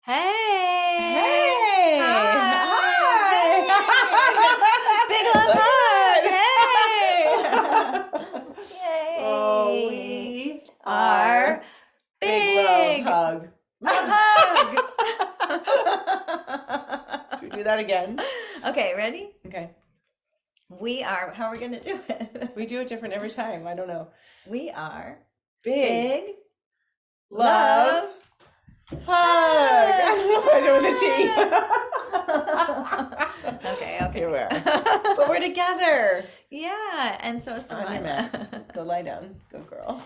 Hey! Hey! Hi! Big love hug! Hey! Yay! Oh, we are big love love hug. hug! Should we do that again? Okay, ready? Okay. How are we gonna do it? We do it different every time. I don't know. We are Big big love hug. I don't know the T. Okay. Here we are. But we're together. Yeah, and so is On your Delina. mat. Go lie down. Go girl.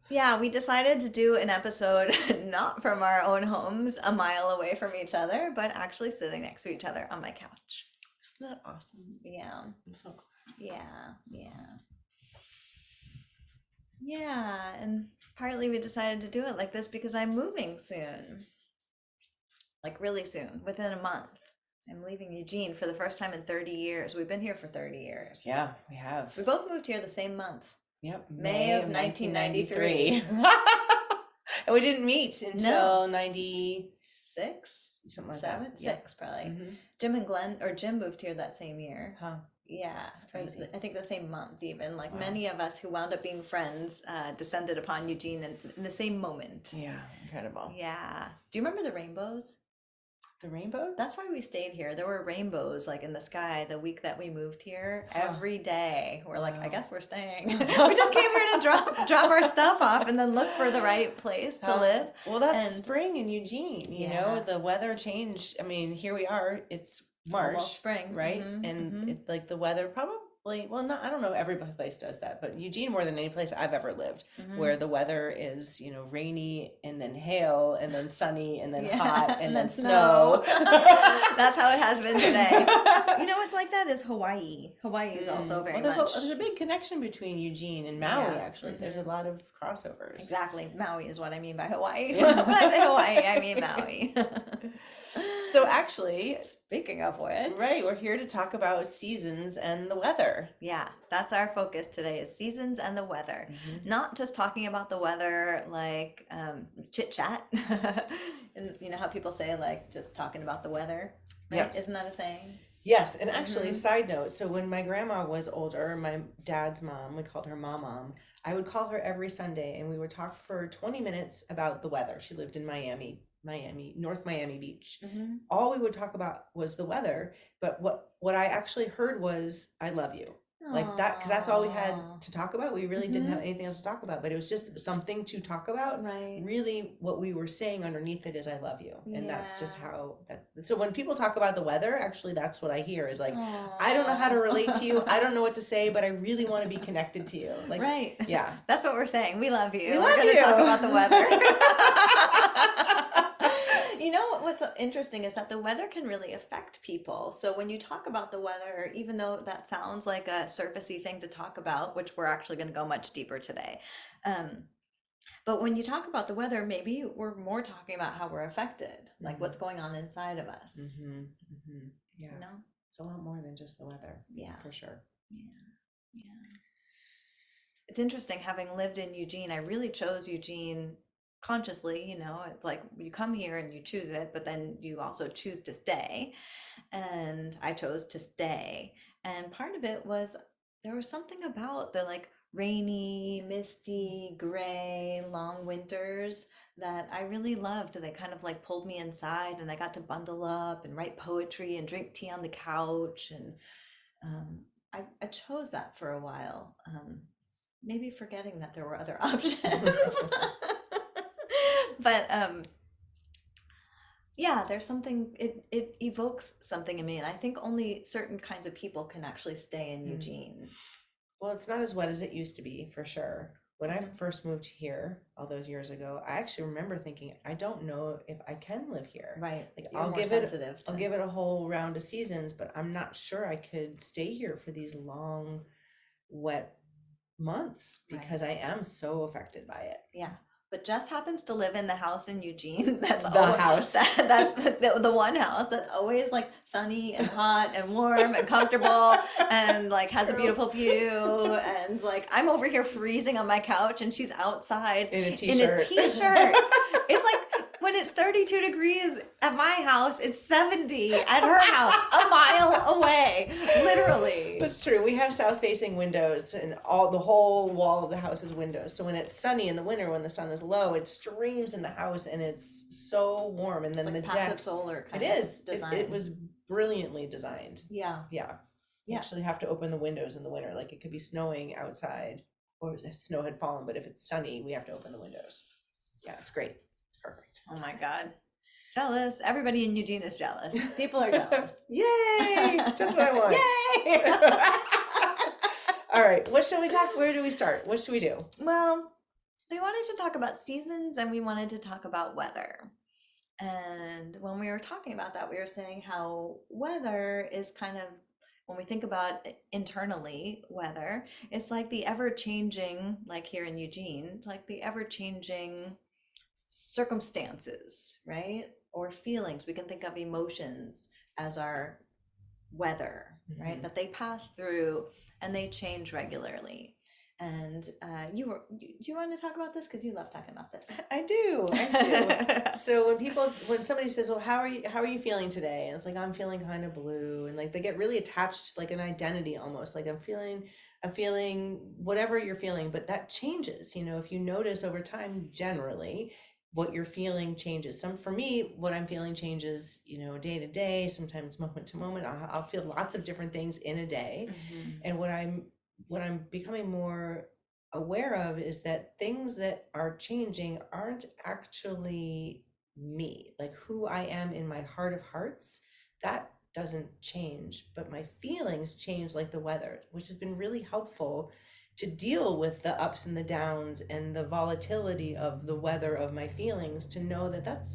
Yeah, we decided to do an episode not from our own homes a mile away from each other, but actually sitting next to each other on my couch. Isn't that awesome? Yeah, I'm so glad. yeah, and partly we decided to do it like this because I'm moving soon. Like really soon, within a month. I'm leaving Eugene for the first time in 30 years. We've been here for 30 years. Yeah, we have. We both moved here the same month. Yep. May of 1993. And we didn't meet until 96, something like Seven, that. Yeah. six probably. Mhm. Jim moved here that same year. Huh. Yeah, That's crazy. I think the same month even. Like Wow. many of us who wound up being friends descended upon Eugene in the same moment. Yeah, incredible. Yeah. Do you remember the rainbows? The rainbow? That's why we stayed here. There were rainbows like in the sky the week that we moved here. Huh. Every day. We're like, I Wow. guess we're staying. We just came here to drop our stuff off and then look for the right place to Huh. live. Well, that's And- spring in Eugene, you Yeah. know, the weather changed. I mean, here we are, it's March, Almost spring. right? Mhm, And mhm. it, like the weather probably, well, not, I don't know, every place does that, but Eugene more than any place I've ever lived, Mhm. where the weather is, you know, rainy and then hail and then sunny and then Yeah, hot and then snow. That's how it has been today. You know what's like that is Hawaii. Hawaii is also very Well, much. there's a big connection between Eugene and Maui, Yeah. actually. There's a lot of crossovers. Exactly. Maui is what I mean by Hawaii. Yeah. When I say Hawaii, I mean Maui. So actually, Speaking of which. right, we're here to talk about seasons and the weather. Yeah, that's our focus today is seasons and the weather. Not just talking about the weather like chit chat. And you know how people say like just talking about the weather, right? Yes. Isn't that a saying? Yes, and actually, side note, so when my grandma was older, my dad's mom, we called her Mom, I would call her every Sunday and we would talk for 20 minutes about the weather. She lived in Miami, North Miami Beach. Mm-hmm. All we would talk about was the weather, but what I actually heard was I love you. Like that, because that's all we had to talk about. We really didn't have anything else to talk about, but it was just something to talk about. Right. Really, what we were saying underneath it is I love you. And that's just Yeah. how that, so when people talk about the weather, actually that's what I hear is like, I don't know how to relate to you. I don't know what to say, but I really want to be connected to you. Like, Right. yeah. That's what we're saying. We love you. We We're love going to you. talk about the weather. You know what's so interesting is that the weather can really affect people. So when you talk about the weather, even though that sounds like a surfacey thing to talk about, which we're actually going to go much deeper today. But when you talk about the weather, maybe we're more talking about how we're affected, like what's going on inside of us. Yeah. You know? It's a lot more than just the weather. Yeah. For sure. Yeah. It's interesting having lived in Eugene. I really chose Eugene consciously, you know, it's like you come here and you choose it, but then you also choose to stay. And I chose to stay. And part of it was there was something about the like rainy, misty, gray, long winters that I really loved. They kind of like pulled me inside and I got to bundle up and write poetry and drink tea on the couch. And I chose that for a while, maybe forgetting that there were other options. But yeah, there's something, it evokes something in me. And I think only certain kinds of people can actually stay in Eugene. Well, it's not as wet as it used to be, for sure. When I first moved here all those years ago, I actually remember thinking, I don't know if I can live here. Right. Like You're I'll more give sensitive I'll give it a whole round of seasons, but I'm not sure I could stay here for these long, wet months because I am so affected by it. Yeah. But Jess happens to live in the house in Eugene. That's The house. That's the one house that's always like sunny and hot and warm and comfortable and like has a beautiful view. And like I'm over here freezing on my couch and she's outside In a in a t-shirt. t-shirt. It's like when it's 32 degrees at my house, it's 70 at her house, a mile away, literally. That's true. We have south facing windows, and the whole wall of the house is windows. So when it's sunny in the winter, when the sun is low, it streams in the house and it's so warm. And then It's like the passive deck, solar kind it of is. design. It was brilliantly designed. Yeah. Yeah. You Yeah. actually have to open the windows in the winter. Like it could be snowing outside, or if snow had fallen, but if it's sunny, we have to open the windows. Yeah, it's great. It's perfect. Oh my God. Jealous. Everybody in Eugene is jealous. People are jealous. Yay! Just what I want. Yay! All right. What shall we talk? Where do we start? What should we do? Well, we wanted to talk about seasons and we wanted to talk about weather. And when we were talking about that, we were saying how weather is kind of, when we think about it internally, weather, it's like the ever changing, like here in Eugene, it's like the ever changing circumstances, right? Or feelings. We can think of emotions as our weather, right? That they pass through and they change regularly. And do you want to talk about this? Because you love talking about this. I do. So when somebody says, well, how are you feeling today? And it's like, I'm feeling kind of blue. And like, they get really attached to like an identity almost, like I'm feeling whatever you're feeling, but that changes, if you notice over time, generally what you're feeling changes. For me, what I'm feeling changes, day to day, sometimes moment to moment. I'll feel lots of different things in a day. And what I'm becoming more aware of is that things that are changing aren't actually me. Like who I am in my heart of hearts, that doesn't change, but my feelings change like the weather, which has been really helpful to deal with the ups and the downs and the volatility of the weather of my feelings, to know that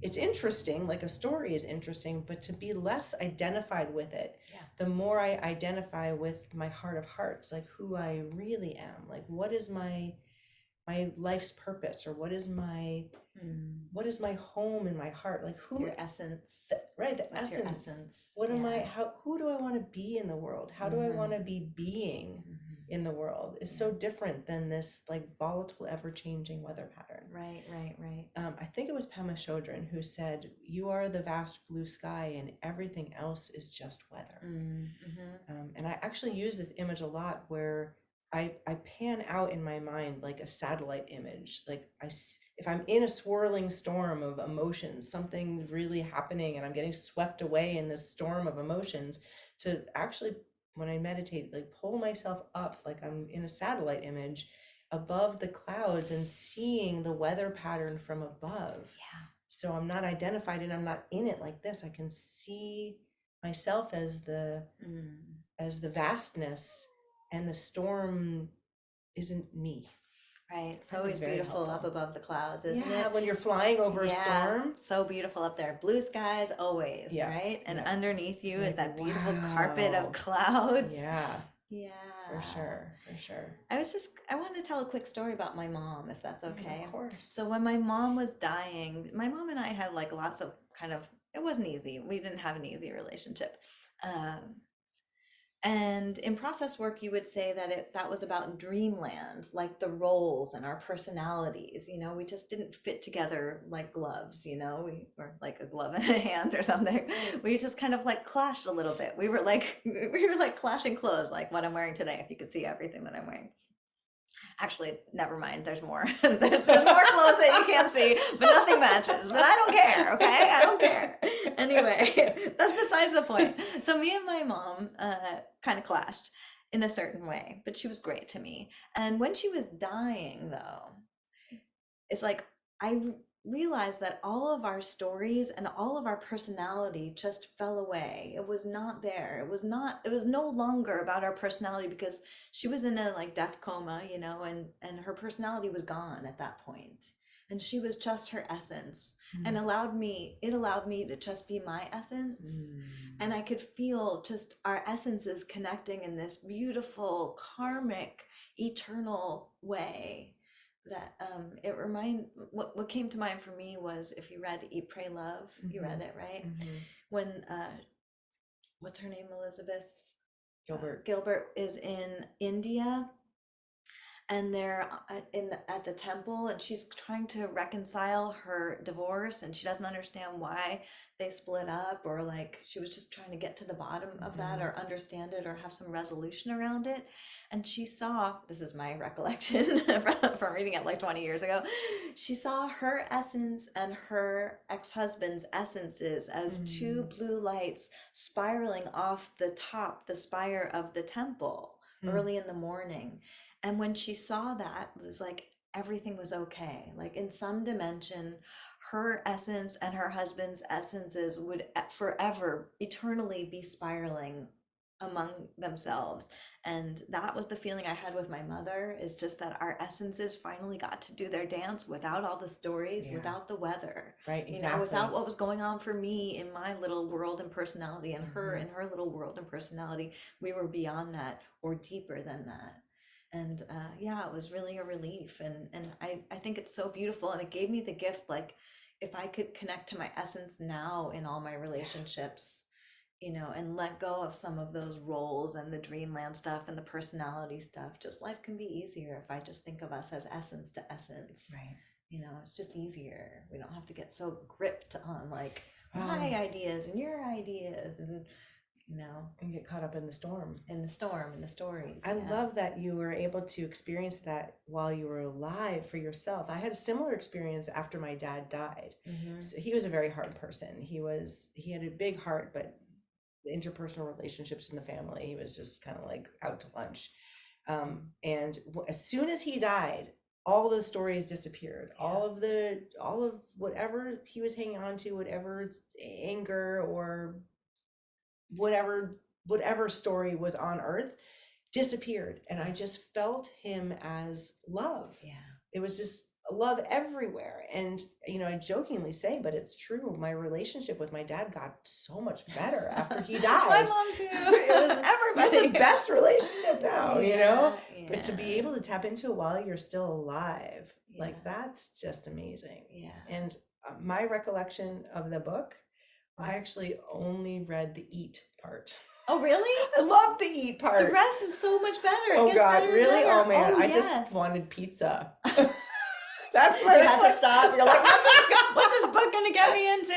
it's interesting, like a story is interesting, but to be less identified with it. Yeah. The more I identify with my heart of hearts, like who I really am, like what is my life's purpose, or what is my home in my heart, like your essence, right? The what's essence. your essence? What am I? Who do I want to be in the world? How do I want to be being in the world? Is so different than this like volatile, ever-changing weather pattern. Right. I think it was Pema Chodron who said, "You are the vast blue sky, and everything else is just weather." And I actually use this image a lot, where I pan out in my mind like a satellite image. Like if I'm in a swirling storm of emotions, something really happening, and I'm getting swept away in this storm of emotions, to actually, when I meditate, like pull myself up, like I'm in a satellite image above the clouds and seeing the weather pattern from above. Yeah. So I'm not identified and I'm not in it like this. I can see myself as the vastness, and the storm isn't me. Right. It's always beautiful up above the clouds, isn't it? When you're flying over a storm. So beautiful up there. Blue skies always, right? And underneath you is that beautiful carpet of clouds. Yeah. Yeah. For sure. I wanted to tell a quick story about my mom, if that's okay. Of course. So when my mom was dying, my mom and I had like lots of it wasn't easy. We didn't have an easy relationship. And in process work, you would say that was about dreamland, like the roles and our personalities. We just didn't fit together like gloves. We were like a glove in a hand or something. We just kind of like clashed a little bit. We were like clashing clothes, like what I'm wearing today. If you could see everything that I'm wearing. Actually, never mind. There's more. There's more clothes that you can't see, but nothing matches. But I don't care, okay? I don't care. Anyway, that's besides the point. So me and my mom kind of clashed in a certain way, but she was great to me. And when she was dying, though, it's like I realized that all of our stories and all of our personality just fell away. It was not there. It was no longer about our personality, because she was in a like death coma, and her personality was gone at that point. And she was just her essence, and it allowed me to just be my essence. And I could feel just our essences connecting in this beautiful, karmic, eternal way. That what came to mind for me was, if you read Eat, Pray, Love, you read it, right? When what's her name, Elizabeth Gilbert Gilbert is in India, and they're at the temple, and she's trying to reconcile her divorce, and she doesn't understand why they split up, or like she was just trying to get to the bottom of that, Mhm. or understand it, or have some resolution around it. And she saw, this is my recollection from reading it like 20 years ago, she saw her essence and her ex-husband's essences as two Mhm. blue lights spiraling off the top, the spire of the temple Mhm. early in the morning. And when she saw that, it was like everything was okay. Like in some dimension, her essence and her husband's essences would forever, eternally be spiraling among themselves. And that was the feeling I had with my mother, is just that our essences finally got to do their dance without all the stories, Yeah. without the weather, Right. you know, without Exactly. what was going on for me in my little world and personality, and her Mhm. in her little world and personality. We were beyond that, or deeper than that. And yeah, it was really a relief. And I think it's so beautiful. And it gave me the gift, like, if I could connect to my essence now in all my relationships, you know, and let go of some of those roles and the dreamland stuff and the personality stuff, just life can be easier if I just think of us as essence to essence. Right. You know, it's just easier. We don't have to get so gripped on like my Um, ideas and your ideas, and, you know, and get caught up in the storm. in the storm and the stories. I Yeah. love that you were able to experience that while you were alive for yourself. I had a similar experience after my dad died. Mm-hmm. So he was a very hard person. He had a big heart, but the interpersonal relationships in the family, he was just kind of like out to lunch. And as soon as he died, all those stories disappeared. Yeah. All of whatever he was hanging on to, whatever anger or whatever story was on earth disappeared, and I Yeah. just felt him as love. Yeah. It was just love everywhere. And I jokingly say, but it's true, my relationship with my dad got so much better after he My died. mom too. It was we have Everybody. the best relationship now. Yeah, But to be yeah, able to tap into it while you're still alive, yeah, like that's just amazing. yeah. And my recollection of the book, I actually only read the eat part. Oh, really? I love the eat The part. rest is so much better. It Oh gets God, better and really? better. Oh man, Oh, I yes. just wanted pizza. That's my You had to recollection. stop. You're like, what's this book gonna get me into?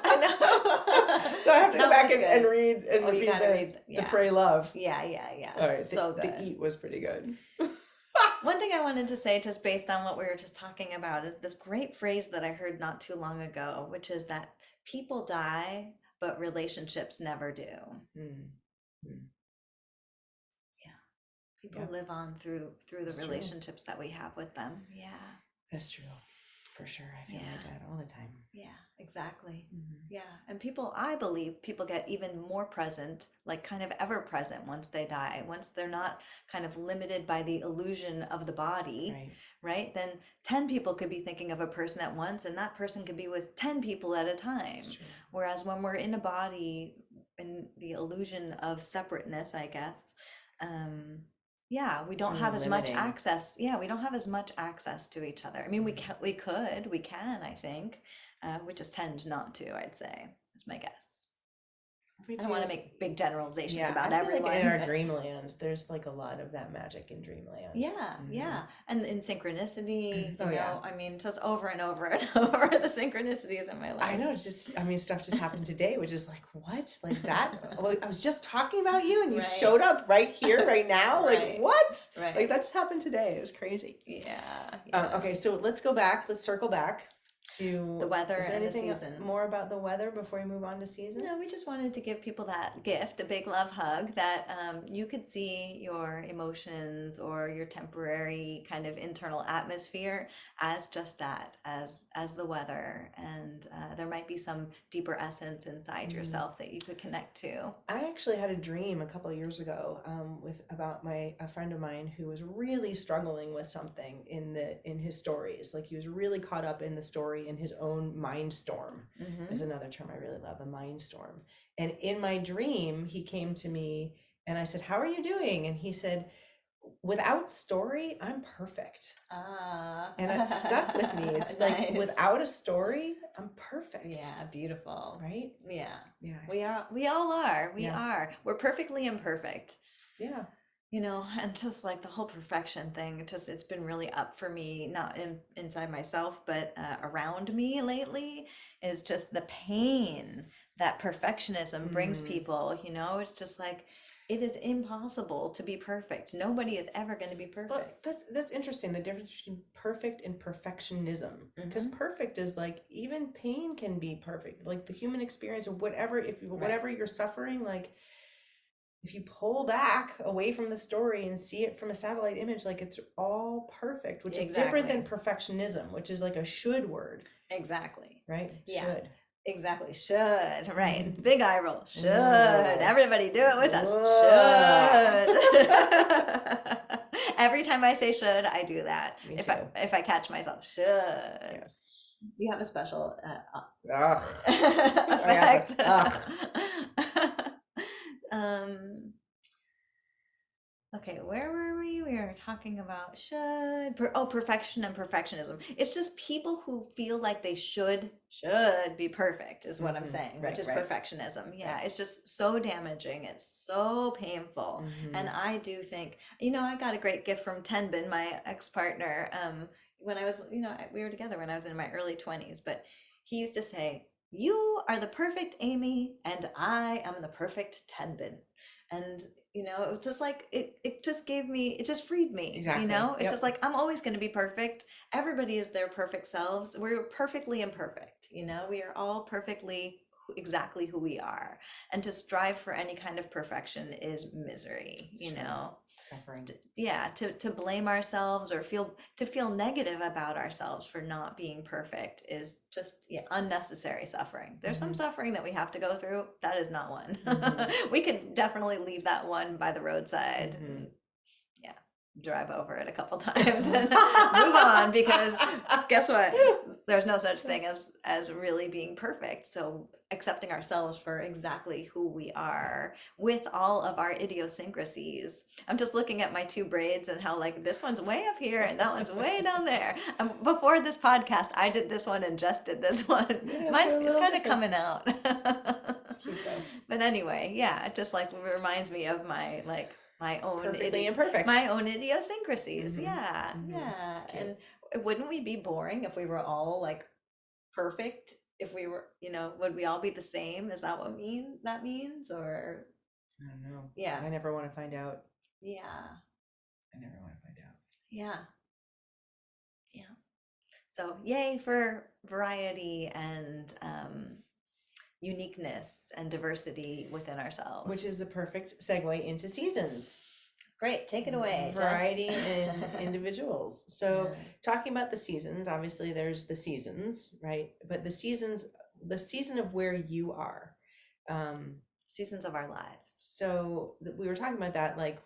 I know. So I have to go That back was and good. read and Oh, you read gotta the read. the Yeah. Pray Love. Yeah, yeah, yeah. All right, So the good. eat was pretty good. One thing I wanted to say, just based on what we were just talking about, is this great phrase that I heard not too long ago, which is that people die, but relationships never do. Mm, mm, Yeah. People yep, live on through the that's true. relationships that we have with them. Yeah. That's true. For sure. I feel my Yeah. dad all the time. Yeah, exactly. Mhm. Yeah. And I believe people get even more present, like kind of ever present once they die, once they're not kind of limited by the illusion of the body, Right. right? Then 10 people could be thinking of a person at once, and that person could be with 10 people at a time. That's true. Whereas when we're in a body, in the illusion of separateness, I guess, yeah, we It's don't really have as much limiting. access. Yeah, we don't have as much access to each other. I mean, we can, I think. We just tend not to, I'd say, is my guess. We I don't want to do. make big generalizations Yeah, about I feel like in everyone, our but dreamland, there's like a lot of that magic in dreamland. yeah, Mhm. yeah. And in synchronicity, Oh, yeah. I mean, just over and over and over the synchronicities in my life. I know, stuff just happened today, which is like, what? Like that? Oh, I was just talking about you and you Right. showed up right here, right now? Like, Right. what? Right. Like, that just happened today. It was crazy. Yeah. Yeah. Okay, so let's go back. Let's circle back to The weather is there and the anything seasons. more about the weather before we move on to seasons? No, we just wanted to give people that gift, a big love hug, that you could see your emotions or your temporary kind of internal atmosphere as just that, as the weather, and there might be some deeper essence inside yourself that you could connect to. I actually had a dream a couple of years ago about a friend of mine who was really struggling with something in his stories. Like he was really caught up in the story in his own mind storm. Is another term I really love, a mind storm. And in my dream, he came to me and I said, "How are you doing?" And he said, "Without story, I'm perfect." Ah, And it stuck with me. It's like nice. without a story, I'm perfect. Yeah, beautiful. Right? Yeah, Yeah. we all are. We Yeah. are. We're perfectly imperfect. Yeah. And just like the whole perfection thing, it's been really up for me, not inside myself, but around me lately, is just the pain that perfectionism brings Mm. people. It's just like, it is impossible to be perfect. Nobody is ever going to be Well, perfect. that's interesting. The difference between perfect and perfectionism, because Hmm. perfect is like even pain can be perfect. Like the human experience or whatever, if you, Right. whatever you're suffering, like if you pull back away from the story and see it from a satellite image, like it's all perfect, which is different than Exactly. perfectionism, which is like a should word, Exactly. right? Yeah. Should. Exactly. Should. Right. Big eye roll. Should. Whoa. Everybody do it with us. Whoa. Should. Every time I say should, I do that. Me If I too. if I catch myself, should. Yes. Do you have a special Ugh. I got the effect? ugh. um Okay, where were we? We were talking about perfection and perfectionism. It's just people who feel like they should be perfect is what I'm saying, which Right, is right, perfectionism. Yeah, right. it's just so damaging. It's so painful. And Mm-hmm. I do think, I got a great gift from Tenbin, my ex-partner, when I was, we were together when I was in my early 20s, but he used to say, "You are the perfect Amy, and I am the perfect Tenbin." And it was just like it just gave me, it just freed me, Exactly. it's just Yep. like I'm always going to be perfect. Everybody is their perfect selves. We're perfectly imperfect, we are all perfectly exactly who we are. And to strive for any kind of perfection is misery, It's true. Suffering. yeah, to blame ourselves or feel negative about ourselves for not being perfect is just, yeah, unnecessary suffering. There's some Mm-hmm. suffering that we have to go through. That is not one. Mm-hmm. We could definitely leave that one by the roadside. Mm-hmm. Yeah, drive over it a couple times and move on, because guess what? There's no such thing as really being perfect. So accepting ourselves for exactly who we are with all of our idiosyncrasies. I'm just looking at my two braids and how like this one's way up here and that one's way down there. Before this podcast, I did this one and Jess did this one. Yeah, Mine's they're a it's little kind of different. coming out. It's cute though. But anyway, yeah, it just like reminds me of my like Perfectly imperfect. my own idiosyncrasies. Mm-hmm. Yeah, Mm-hmm. yeah. It's cute. And wouldn't we be boring if we were all like perfect? If we were, would we all be the same? Is that what that means? Or I don't know. yeah, I never want to find out. yeah, I never want to find out. yeah, yeah. So yay for variety and uniqueness and diversity within Which is ourselves. the perfect segue into seasons. Great, take it away, Jess. Variety in individuals. So, Yeah. talking about the seasons, obviously there's the seasons, right? But the season of where you are. Um, Seasons of our lives. so we were talking about that, like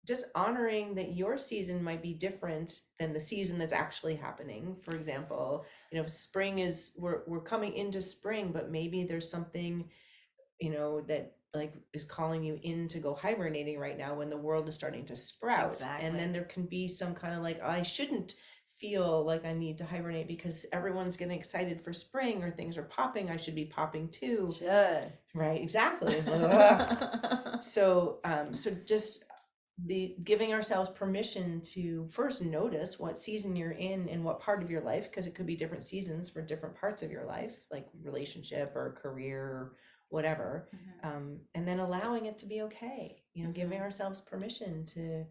just honoring that your season might be different than the season that's actually happening. For example, spring is we're coming into spring, but maybe there's something that like is calling you in to go hibernating right now when the world is starting to sprout. And then Exactly. there can be some kind of like, I shouldn't feel like I need to hibernate because everyone's getting excited for spring or things are popping. I should be popping too. Should. Right, exactly. Ugh. So just the giving ourselves permission to first notice what season you're in and what part of your life, because it could be different seasons for different parts of your life, like relationship or career or whatever. Mhm. And then allowing it to be okay, giving Mhm. ourselves permission to,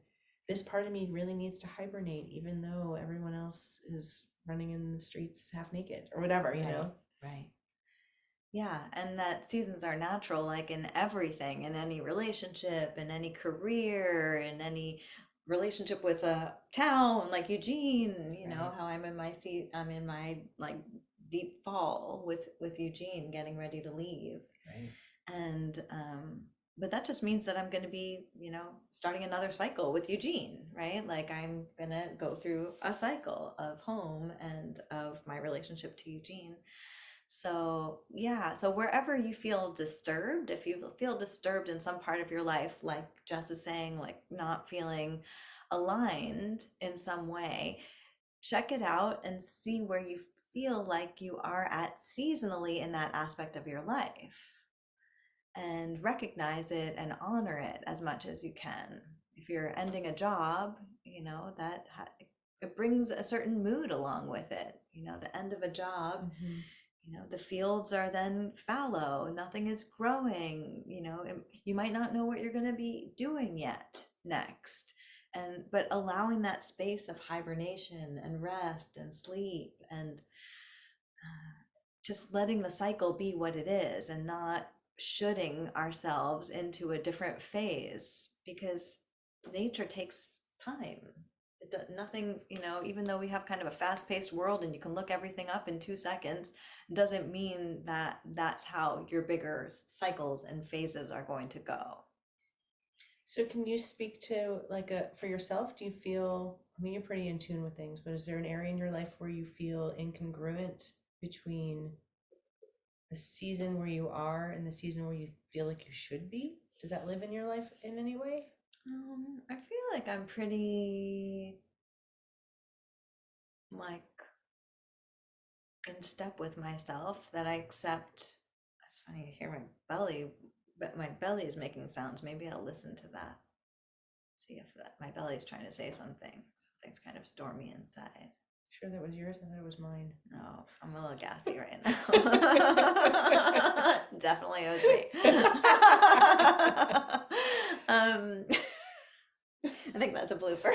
this part of me really needs to hibernate even though everyone else is running in the streets half naked or whatever, Right. Right. Yeah, and that seasons are natural, like in everything, in any relationship, in any career, in any relationship with a town, like Eugene, Right, how I'm in my like deep fall with Eugene getting ready to leave. right. And but that just means that I'm going to be, starting another cycle with Eugene, right? Like I'm going to go through a cycle of home and of my relationship to Eugene. So, yeah, so wherever you feel disturbed, if you feel disturbed in some part of your life, like Jess is saying, like not feeling aligned in some way, check it out and see where you feel like you are at seasonally in that aspect of your life, and recognize it and honor it as much as you can. if you're ending a job, you know, it brings a certain mood along with it. You know, the end of a job, you know, the fields are then fallow, nothing is growing, you know, you might not know what you're going to be doing yet next. And but allowing that space of hibernation and rest and sleep and just letting the cycle be what it is and not shooting ourselves into a different phase because nature takes time. It does nothing, you know, even though we have kind of a fast-paced world and you can look everything up in 2 seconds, doesn't mean that that's how your bigger cycles and phases are going to go. So can you speak to like for yourself, do you feel, I mean, you're pretty in tune with things, but is there an area in your life where you feel incongruent between the season where you are and the season where you feel like you should be? Does that live in your life in any way? I feel like I'm pretty like in step with myself that I accept. It's funny, I hear my belly, but my belly is making sounds. Maybe I'll listen to that. See if my belly is trying to say something. Something's kind of stormy inside. Sure, that was yours. I thought it was mine. No, I'm a little gassy right now. Definitely it was me. I think that's a blooper.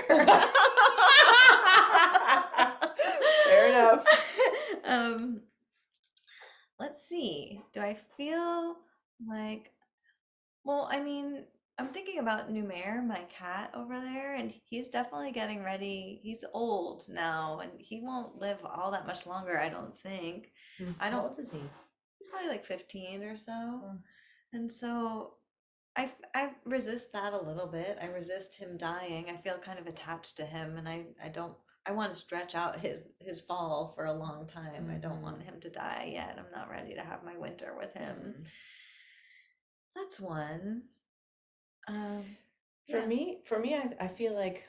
Fair enough. Let's see. Do I feel like, well, I mean, I'm thinking about Numair, my cat over there, and he's definitely getting ready. He's old now, and he won't live all that much longer, I don't think. I How don't, old is he? he's probably like 15 or so. Oh. And so I resist that a little bit. I resist him dying. I feel kind of attached to him, and I don't, I want to stretch out his fall for a long time. I don't want him to die yet. I'm not ready to have my winter with him. That's one. For Yeah. me, I feel like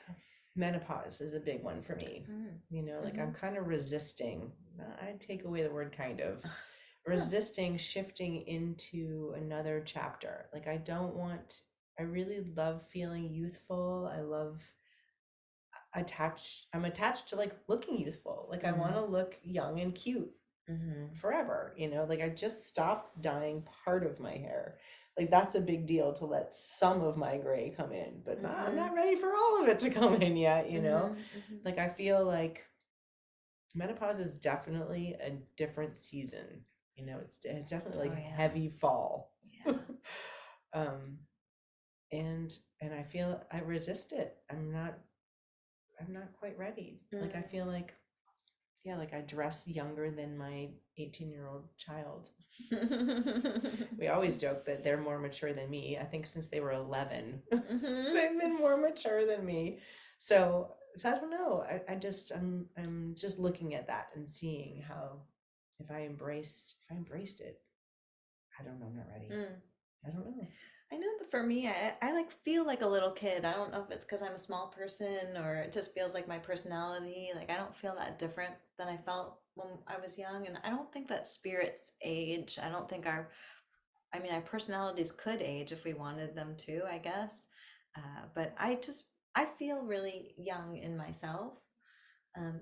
menopause is a big one for me. You know, like I'm kind of resisting. I take away the word kind of. Resisting shifting into another chapter. Like I really love feeling youthful. I'm attached to like looking youthful. Like I want to look young and cute forever, you know, like I just stopped dyeing part of my hair. Like that's a big deal to let some of my gray come in, but I'm not ready for all of it to come in yet, you know? Like I feel like menopause is definitely a different season. You know, it's definitely like heavy fall. Yeah. And I feel I resist it. I'm not quite ready. Like I feel like, yeah, like I dress younger than my 18-year-old child. We always joke that they're more mature than me. I think since they were 11, they've been more mature than me. So I don't know. I'm just looking at that and seeing how if I embraced it. I don't know, I'm not ready. I don't know. I know that for me, I like feel like a little kid. I don't know if it's because I'm a small person or it just feels like my personality. Like I don't feel that different than I felt when I was young. And I don't think that spirits age. I don't think I mean, our personalities could age if we wanted them to, I guess. But I feel really young in myself.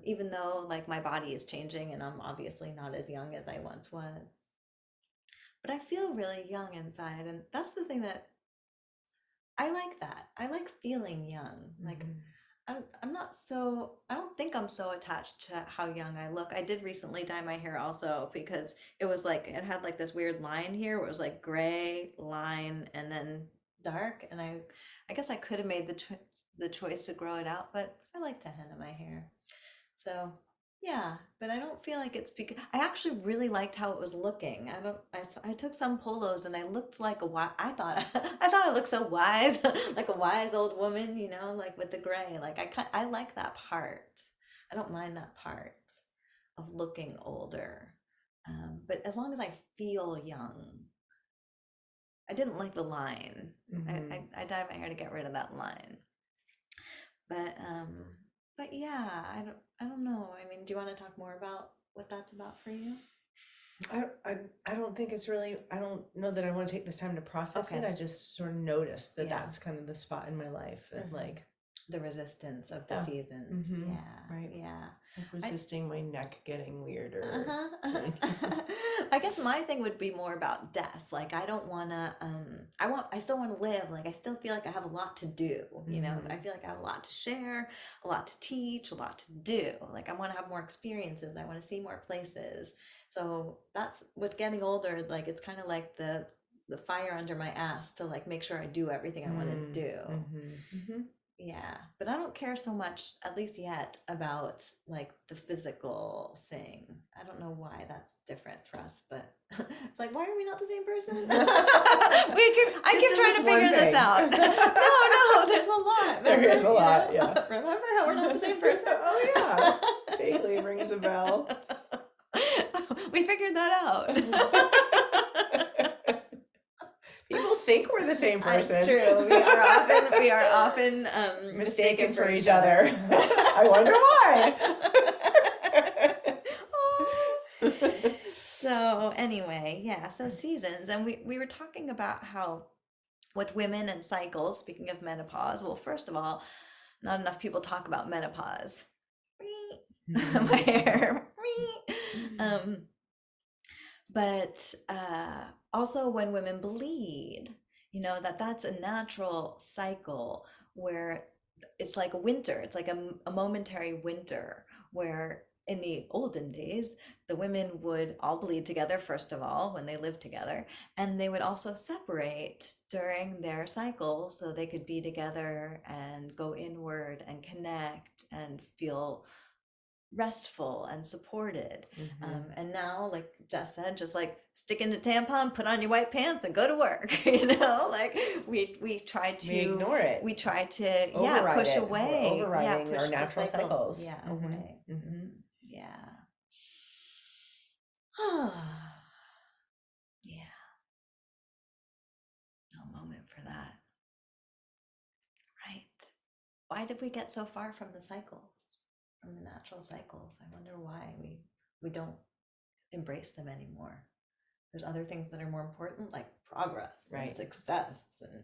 Even though like my body is changing and I'm obviously not as young as I once was. But I feel really young inside, and that's the thing that I like that. I like feeling young. Like I'm not so, I don't think I'm so attached to how young I look. I did recently dye my hair also because it was like it had like this weird line here where it was like gray line and then dark, and I guess I could have made the choice to grow it out, but I like to henna my hair. So yeah, but I don't feel like it's because I actually really liked how it was looking. I don't. I took some polos and I looked like a wise. I thought I thought I looked so wise, like a wise old woman, you know, like with the gray. Like I like that part. I don't mind that part of looking older. But as long as I feel young, I didn't like the line. I dyed my hair to get rid of that line. But but yeah, I don't know. I mean, do you want to talk more about what that's about for you? I don't don't think it's really, I don't know that I want to take this time to process it. Okay. I just sort of noticed that Yeah. that's kind of the spot in my life that like, The resistance of the yeah. seasons. Mm-hmm. Yeah. Right. Yeah. Like resisting my neck getting weirder. Uh-huh, uh-huh. I guess my thing would be more about death. Like I don't wanna I still wanna live. Like I still feel like I have a lot to do, you know. I Mm-hmm. feel like I have a lot to share, a lot to teach, a lot to do. Like I wanna have more experiences. I wanna see more places. So that's with getting older, like it's kind of like the fire under my ass to like make sure I do everything I want to do. Mm-hmm. Mm-hmm. Yeah, but I don't care so much, at least yet, about like the physical thing. I don't know why that's different for us, but it's like, why are we not the same person? I keep Just in trying to this one figure this thing. out. No, there's a lot. There is a Remember? lot, You know? yeah. Remember how we're not the same person? Oh yeah. Vaguely rings a bell. We figured that out. People think we're the same person. It's true. We are often Mistaken for each other. I wonder why. So anyway, yeah, so seasons, and we were talking about how with women and cycles, speaking of menopause, well, first of all, not enough people talk about menopause. My hair. Um, but also when women bleed, you know, that's a natural cycle where it's like a winter, it's like a momentary winter where in the olden days the women would all bleed together first of all when they lived together, and they would also separate during their cycle so they could be together and go inward and connect and feel restful and supported. And now, like Jess said, just like stick in a tampon, put on your white pants, and go to work. You know, like we try to We ignore it. We try to Override push it. away. We're overriding push our the natural cycles. Yeah, Mhm, away. mhm. Yeah. Yeah. No moment for that. Right. Why did we get so far from the cycles, from the natural cycles? I wonder why we don't embrace them anymore. There's other things that are more important, like progress and Right. success and like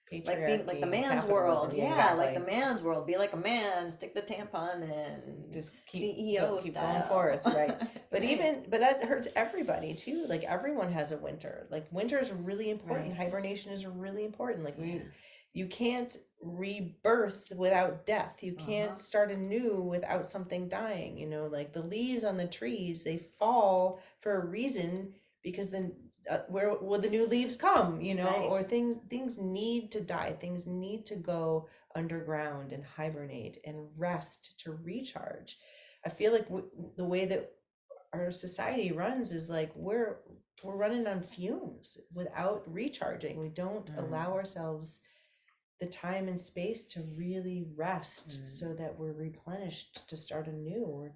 being like Patriarchy the and man's capitalism, world. yeah, Yeah, like the exactly. man's world. Be like a man, stick the tampon in, Just CEO keep style. going forth, right? But Right. but that hurts everybody too. Like everyone has a winter. Like winter is really important. Right. Hibernation is really important. Like Yeah. you can't rebirth without death. You Uh-huh. can't start anew without something dying. You know, like the leaves on the trees, they fall for a reason because then where will the new leaves come? You know, Right. or things need to die. Things need to go underground and hibernate and rest to recharge. I feel like the way that our society runs is like we're running on fumes without recharging. We don't allow ourselves the time and space to really rest so that we're replenished to start anew.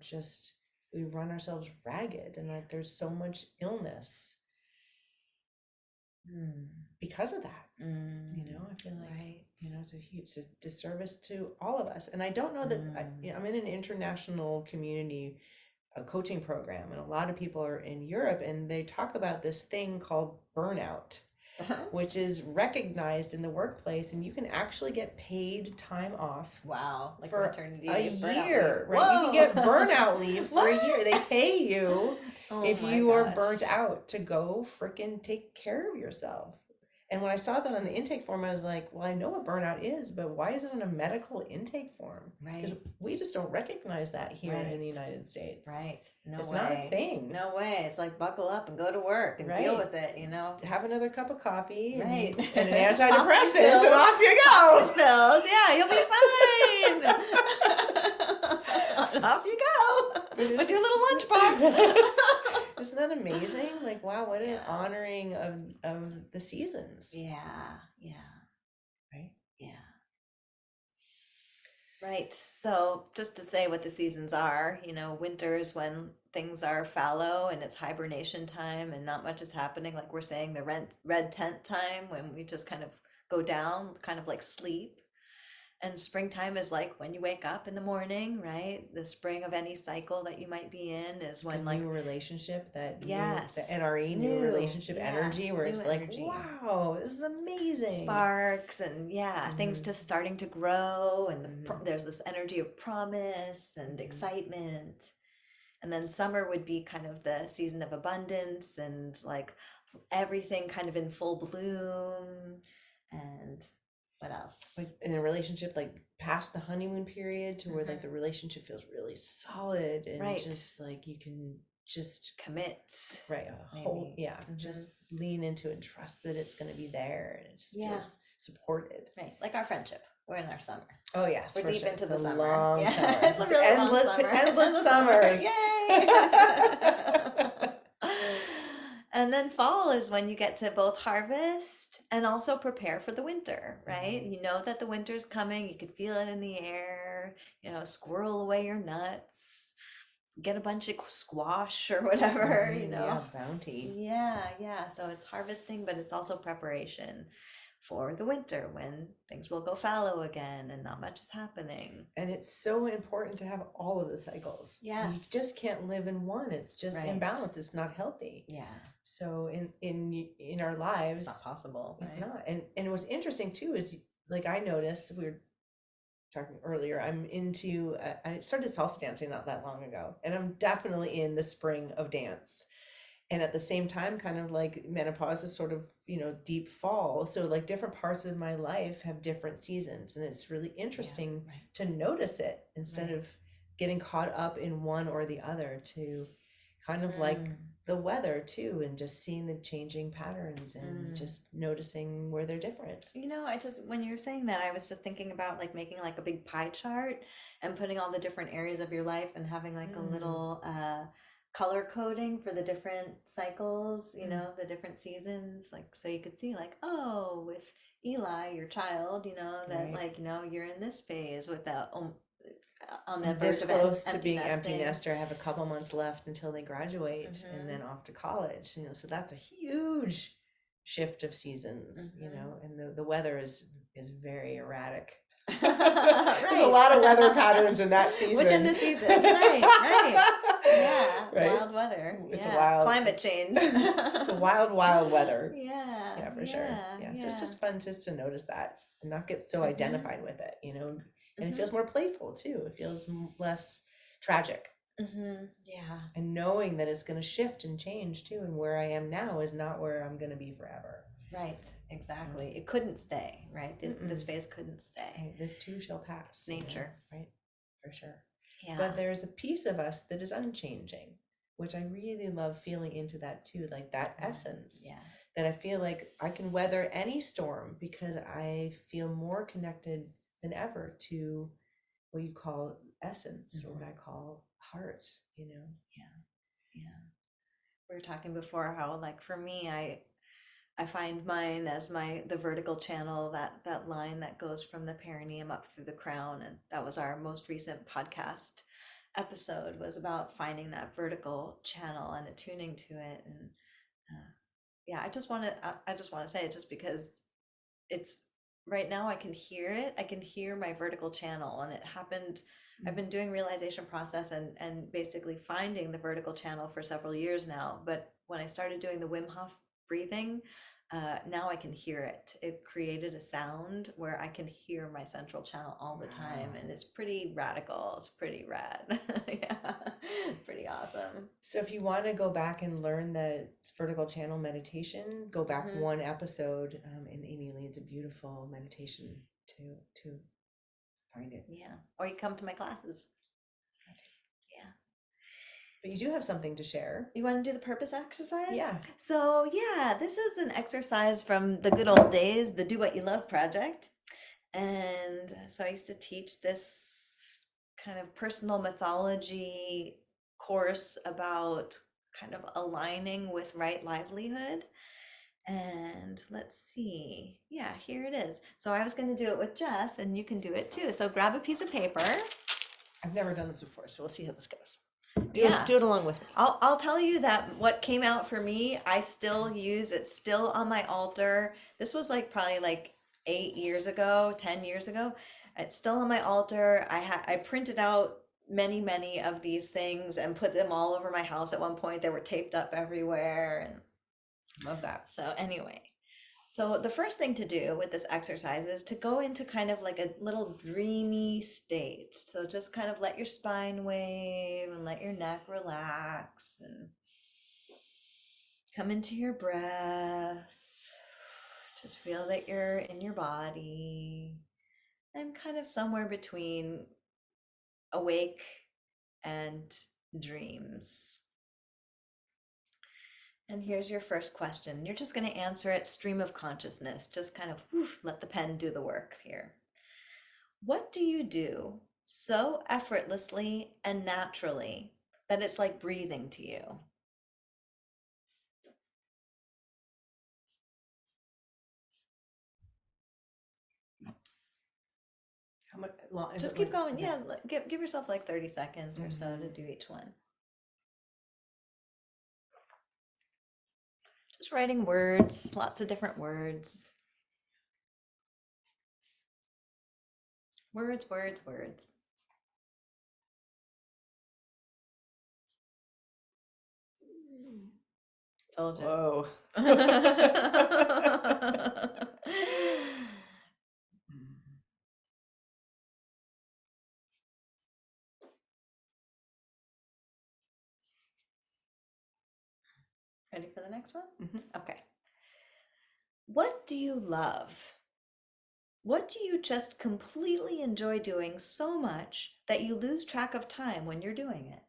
We run ourselves ragged, and like there's so much illness because of that. You know, I feel like Right. you know it's a disservice to all of us. And I don't know that I'm in an international community coaching program, and a lot of people are in Europe, and they talk about this thing called burnout, which is recognized in the workplace, and you can actually get paid time off. Wow. Like for maternity a leave, burnout year, leave. right? You can get Whoa. burnout leave for a year. They pay you Oh if my you are gosh. burnt out to go freaking take care of yourself. And when I saw that on the intake form, I was like, well, I know what burnout is, but why is it on a medical intake form? Because Right. we just don't recognize that here in the Right. United States. Right. No It's way. not a thing. No way. It's like buckle up and go to work and deal Right. with it, you know? Have another cup of coffee Right. and an Coffee antidepressant, spills. and off you Coffee go. spills. Yeah, you'll be fine. And off you go with your little lunchbox. Isn't that amazing? Like, wow, what an Yeah. honoring of the seasons. Yeah. Yeah. Right? Yeah. Right. So just to say what the seasons are, you know, winter's when things are fallow and it's hibernation time and not much is happening. Like we're saying, the red tent time when we just kind of go down, kind of like sleep. And springtime is like when you wake up in the morning, right? The spring of any cycle that you might be in is Like a when like, new relationship, the yes, NRE, new relationship yeah, energy, where new it's like, energy. wow, this is amazing. Sparks and yeah, things Mm-hmm. just starting to grow and Mm-hmm. there's this energy of promise and Mm-hmm. excitement. And then summer would be kind of the season of abundance and like everything kind of in full bloom. And what else? Like in a relationship, like past the honeymoon period to where like the Hmm. relationship feels really solid and Right. just like you can just Commit, right a whole maybe. yeah Hmm. just lean into it and trust that it's going to be there and it just Yeah, feels supported. right. Like our friendship. We're in our summer. Oh yes, We're for deep sure. into It's the a summer. long Yeah, summer. it's a It's really long endless summer. endless Endless summer. summers. Yay! And then fall is when you get to both harvest and also prepare for the winter, right? Mhm. You know that the winter's coming. You can feel it in the air. Squirrel away your nuts, get a bunch of squash or whatever, Yeah, bounty. Yeah, yeah. So it's harvesting, but it's also preparation for the winter when things will go fallow again and not much is happening. And it's so important to have all of the cycles. You Yes. just can't live in one. It's just Right. imbalance. It's not healthy. Yeah. So in our It's not lives, possible, it's right? not. And what's interesting too is like I noticed we were talking earlier. I'm into I started salsa dancing not that long ago, and I'm definitely in the spring of dance. And at the same time, kind of like menopause is sort of deep fall. So like different parts of my life have different seasons, and it's really Yeah, interesting right. to notice it instead Right. of getting caught up in one or the other, to kind of like Mm, the weather too, and just seeing the changing patterns and mm. just noticing where they're different. I just, when you were saying that, I was just thinking about like making like a big pie chart and putting all the different areas of your life and having like a Mm, little color coding for the different cycles, mm, the different seasons. Like, so you could see, like, oh, with Eli, your child, that right. like, you're in this phase with the on the I'm this verge of close to empty being empty nesting. nester. I have a couple months left until they graduate and Mm-hmm. then off to college, so that's a huge shift of seasons, Mm-hmm. and the weather is very erratic. There's a Right. lot of weather patterns in that Within season. the season. Right, right. Yeah, Right? wild weather. It's a Yeah, wild climate change. it's a wild, wild weather. Yeah, Yeah, for sure. yeah, Yeah. So it's yeah. just fun just to notice that and not get so Mm-hmm, identified with it. And it mm-hmm, feels more playful too. It feels less tragic. mm-hmm. Yeah, And knowing that it's going to shift and change too, and where I am now is not where I'm going to be forever. right. So, Exactly. It couldn't stay, right? This mm-mm. phase couldn't stay. Right, this too shall pass. It's nature. Right, for sure. Yeah. But there's a piece of us that is unchanging, which I really love feeling into that too, like that essence. Yeah. That I feel like I can weather any storm because I feel more connected than ever to what you call essence or what I call heart. Yeah. Yeah. We were talking before how like for me I find mine as the vertical channel, that line that goes from the perineum up through the crown, and that was our most recent podcast episode, was about finding that vertical channel and attuning to it. And yeah, I just want to say it just because it's right now I can hear it. I can hear my vertical channel, and it happened. I've been doing realization process and basically finding the vertical channel for several years now. But when I started doing the Wim Hof breathing, now I can hear it. It created a sound where I can hear my central channel all the time, Wow. and it's pretty radical. It's pretty rad. Yeah, pretty awesome. So if you want to go back and learn the vertical channel meditation, go back Hmm. one episode, and Amy leads a beautiful meditation to find it. Yeah, or you come to my classes. Yeah. But you do have something to share. You want to do the purpose exercise? Yeah. So, yeah, this is an exercise from the good old days, the Do What You Love project. And so I used to teach this kind of personal mythology course about kind of aligning with right livelihood. And let's see. Yeah, here it is. So I was going to do it with Jess, and you can do it too. So grab a piece of paper. I've never done this before, so we'll see how this goes. Yeah. Do it along with me. I'll tell you that what came out for me, I still use. It's still on my altar. This was like probably like 8 years ago, 10 years ago. It's still on my altar. I printed out many of these things and put them all over my house at one point. They were taped up everywhere. And Love that. so anyway, so the first thing to do with this exercise is to go into kind of like a little dreamy state. So just kind of let your spine wave and let your neck relax and come into your breath. Just feel that you're in your body and kind of somewhere between awake and dreams. And here's your first question. You're just going to answer it stream of consciousness. Just kind of let the pen do the work here. What do you do so effortlessly and naturally that it's like breathing to you? How much long is Just it keep like, going. okay. Yeah, give yourself like 30 seconds or so to do each one. Just writing words, lots of different words. Words, words, words. Told you. Whoa. Ready for the next one? Mhm. Okay. What do you love? What do you just completely enjoy doing so much that you lose track of time when you're doing it?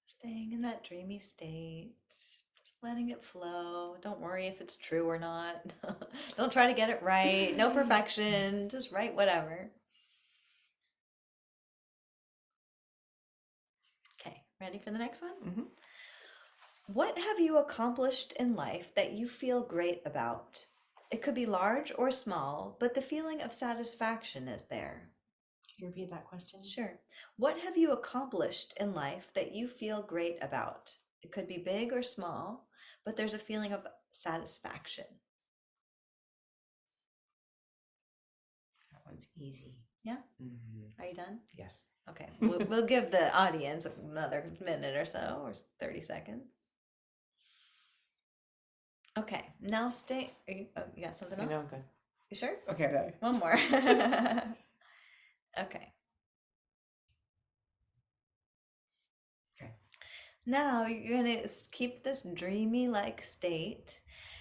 Staying in that dreamy state, just letting it flow. Don't worry if it's true or not. Don't try to get it right. No perfection. Just write whatever. Okay, ready for the next one? Mhm. What have you accomplished in life that you feel great about? It could be large or small, but the feeling of satisfaction is there. Can you repeat that question? Sure. What have you accomplished in life that you feel great about? It could be big or small, but there's a feeling of satisfaction. That one's easy. Yeah? Mhm. Are you done? Yes. Okay. We'll give the audience another minute or so, or 30 seconds. Okay. Now stay. You got something Okay, no, else? I'm good. You sure? Okay, okay. One more. Okay. Okay. Now you're going to keep this dreamy like state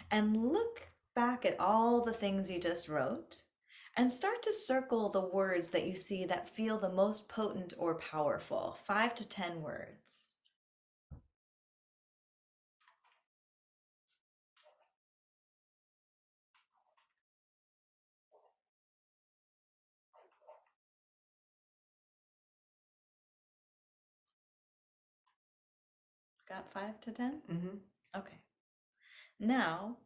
and look back at all the things you just wrote and start to circle the words that you see that feel the most potent or powerful. 5 to 10 words. Got 5 to 10? Mm-hmm. Okay. Now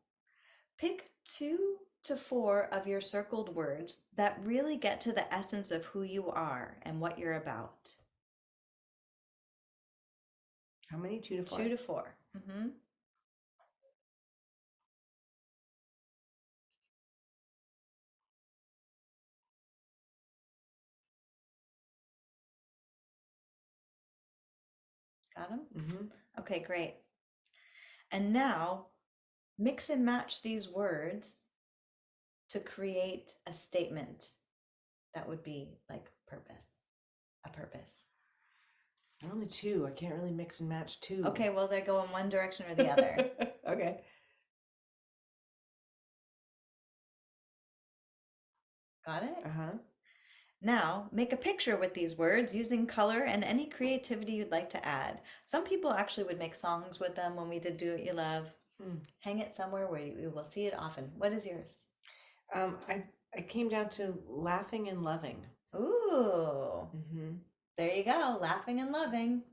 pick 2 to 4 of your circled words that really get to the essence of who you are and what you're about. How many? 2 to 4? 2 to 4. Mm-hmm. Got them? Mm-hmm. Okay, great. And now mix and match these words to create a statement that would be like purpose, a purpose. There are only 2. I can't really mix and match 2. Okay, well, they go in one direction or the other. Okay. Got it? Uh-huh. Now, make a picture with these words using color and any creativity you'd like to add. Some people actually would make songs with them when we did Do What You Love. Hang it somewhere where you will see it often. What is yours? I came down to laughing and loving. Ooh, Hmm. there you go. Laughing and loving.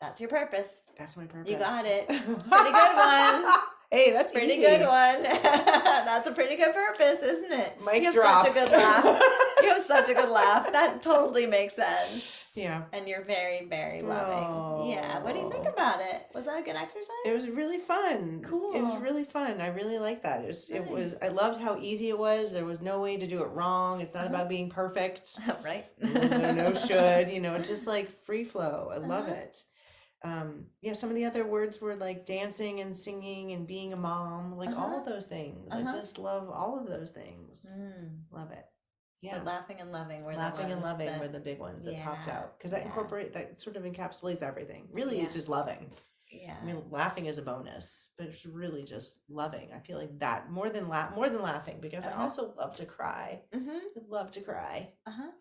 That's your purpose. That's my purpose. You got it. Pretty good one. Hey, that's Pretty easy. good one. That's a pretty good purpose, isn't it? Mic You have drop. such a good laugh. You have such a good laugh. That totally makes sense. Yeah. And you're very, very loving. Yeah. What do you think Aw. about it? Was that a good exercise? It was really fun. Cool. It was really fun. I really like that. It was, Nice. I loved how easy it was. There was no way to do it wrong. It's not about being perfect. Right. No should, just like free flow. I love Uh-huh. it. Yeah, some of the other words were like dancing and singing and being a mom, like all Uh-huh. of those things. I Uh-huh. just love all of those things. Mm. Love it. Yeah. But laughing and loving were Laughing the and ones loving that, were the big ones that popped yeah, out because that yeah. that sort of encapsulates everything. Really, it's Yeah. just loving. Yeah. I mean, laughing is a bonus, but it's really just loving. I feel like that more than laughing because I Uh-huh. also love to cry. Mm-hmm. I love to cry. Uh-huh.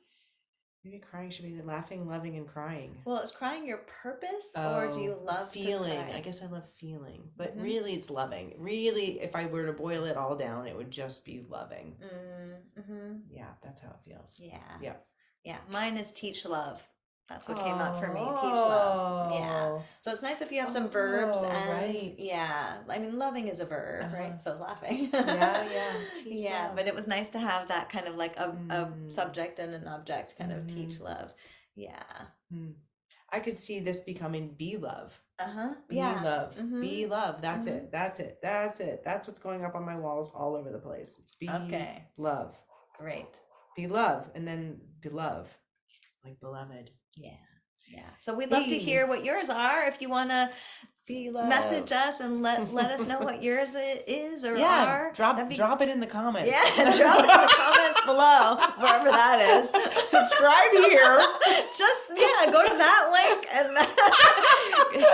Maybe crying should be the laughing, loving, and crying. Well, is crying your purpose, or do you love feeling? to cry? I guess I love feeling, but Mhm. really, it's loving. Really, if I were to boil it all down, it would just be loving. Mm-hmm. Yeah, that's how it feels. Yeah. Yeah. Yeah. Mine is teach love. That's what came up for me. Teach love. Yeah. Oh. So it's nice if you have some verbs Oh, and right. yeah. I mean, loving is a verb, Uh-huh. right? So is laughing. Yeah. Teach Yeah, love. but it was nice to have that kind of like a Mm. subject and an object kind of teach Mhm. love. Yeah. I could see this becoming be love. Uh-huh. Be Yeah. love. Mhm. Be love. That's it. That's it. That's it. That's what's going up on my walls all over the place. Be Okay. love. Great. Be love. And then be love. Like beloved. Yeah. Yeah. So we'd love to hear what yours are. If you want to Be love. message us and let us know what yours is or Yeah. are. Drop it in the comments. Yeah, drop it in the comments below, wherever that is. Subscribe here. Just go to that link and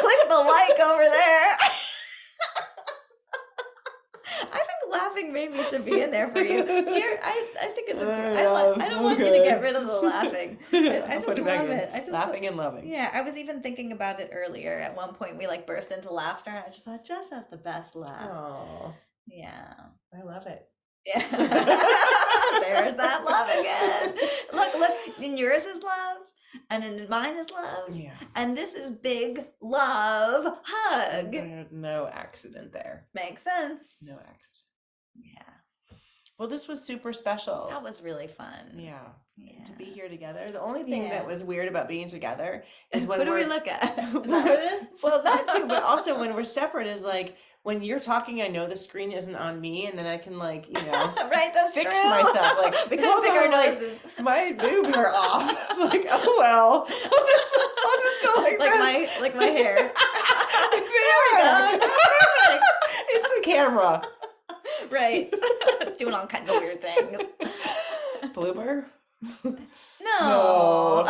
click the like over there. I think laughing maybe should be in there for you. I think it's I don't want you to get rid of the laughing. I just love it. I just laughing and loving. Yeah, I was even thinking about it earlier. At one point, we like burst into laughter. And I just thought, Jess has the best laugh. Oh, Yeah. I love it. Yeah. There's that love again. Look, and yours is love, and then mine is love. Yeah. And this is big love hug. There's no accident there. Makes sense. No accident. Yeah. Well, this was super special. That was really fun. Yeah. Yeah. To be here together. The only thing Yeah. that was weird about being together is when Who do we we're look at? Is that what it is? Well, that too, but also when we're separate is like when you're talking, I know the screen isn't on me, and then I can right, that's fix true. myself. Like we this couldn't whole pick our time, like, noses. my boobs are off. Like, oh well, I'll just go like this. my hair. There we go. It's the camera. Right. It's doing all kinds of weird things. Blooper? No.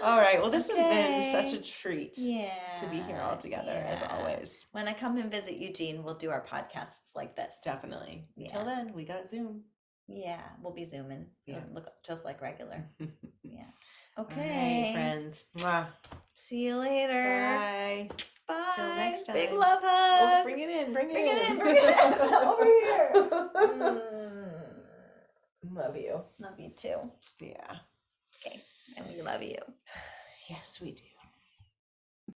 All right. Well, this has been Okay. such a treat Yeah. to be here all together, as yeah. always. When I come and visit Eugene, we'll do our podcasts like this. Definitely. Yeah. Until then, we got Zoom. Yeah, we'll be zooming. Yeah. It'll look just like regular. Yeah. All Okay. right, friends. Mwah. See you later. Bye. Bye. Till next Big time. love hug. Oh, bring it in. Bring it Bring it in. in. Bring it in. Over here. Love you. Love you too. Yeah. Okay. And we love you. Yes, we do.